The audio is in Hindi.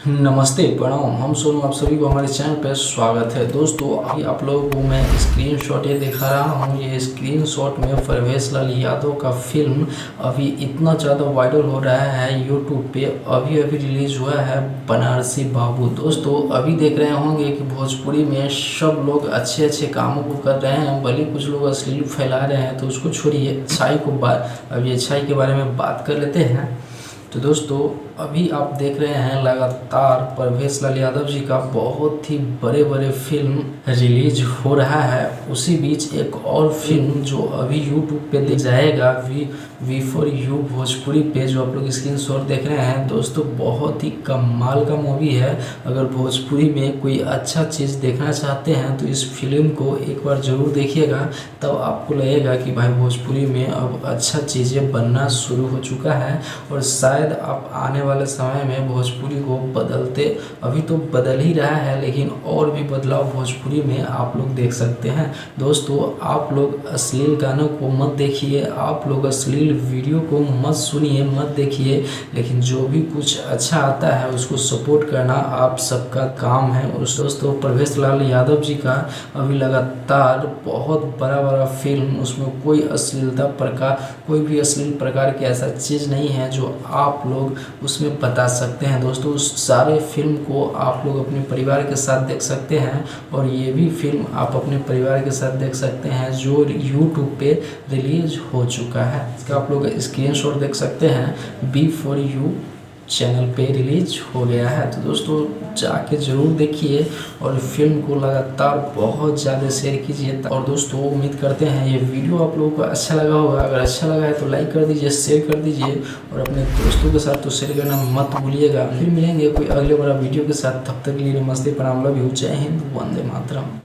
नमस्ते प्रणाम। हम सोनू, आप सभी को हमारे चैनल पर स्वागत है। दोस्तों अभी आप लोगों को मैं स्क्रीनशॉट ये दिखा रहा हूँ। ये स्क्रीनशॉट में परवेश लाल यादव का फिल्म अभी इतना ज़्यादा वायरल हो रहा है यूट्यूब पे। अभी रिलीज हुआ है बनारसी बाबू। दोस्तों अभी देख रहे होंगे कि भोजपुरी में सब लोग अच्छे अच्छे कामों को कर रहे हैं, भले कुछ लोग अश्लील फैला रहे हैं, तो उसको छोड़िए, अभी अच्छाई के बारे में बात कर लेते हैं। तो दोस्तों अभी आप देख रहे हैं लगातार परवेश लाल यादव जी का बहुत ही बड़े बड़े फिल्म रिलीज हो रहा है। उसी बीच एक और फिल्म जो अभी यूट्यूब पे देख जाएगा, वी फॉर यू भोजपुरी पे, जो आप लोग स्क्रीनशॉट देख रहे हैं। दोस्तों बहुत ही कमाल का मूवी है। अगर भोजपुरी में कोई अच्छा चीज़ देखना चाहते हैं तो इस फिल्म को एक बार ज़रूर देखिएगा, तब आपको लगेगा कि भाई भोजपुरी में अब अच्छा चीज़ें बनना शुरू हो चुका है। और शायद आप आने वाले समय में भोजपुरी को बदलते, अभी तो बदल ही रहा है, लेकिन और भी बदलाव भोजपुरी में आप लोग देख सकते हैं। दोस्तों आप लोग अश्लील गानों को मत देखिए, आप लोग अश्लील वीडियो को मत सुनिए, मत देखिए, लेकिन जो भी कुछ अच्छा आता है उसको सपोर्ट करना आप सबका काम है। उस दोस्तों परवेश लाल यादव जी का अभी लगातार बहुत बड़ा फिल्म, उसमें कोई भी अश्लील प्रकार की ऐसा चीज़ नहीं है जो आप लोग उसमें बता सकते हैं। दोस्तों उस सारे फिल्म को आप लोग अपने परिवार के साथ देख सकते हैं, और ये भी फिल्म आप अपने परिवार के साथ देख सकते हैं जो यूट्यूब पे रिलीज हो चुका है। इसका आप लोग स्क्रीनशॉट देख सकते हैं, वी फॉर यू चैनल पे रिलीज हो गया है। तो दोस्तों जाके ज़रूर देखिए और फिल्म को लगातार बहुत ज़्यादा शेयर कीजिए। और दोस्तों उम्मीद करते हैं ये वीडियो आप लोगों को अच्छा लगा होगा। अगर अच्छा लगा है तो लाइक कर दीजिए, शेयर कर दीजिए, और अपने दोस्तों के साथ तो शेयर करना मत भूलिएगा। फिर मिलेंगे कोई अगले बड़ा वीडियो के साथ, तब तक के लिए नमस्ते प्रणाम, लव यू, जय हिंद, वंदे मातरम।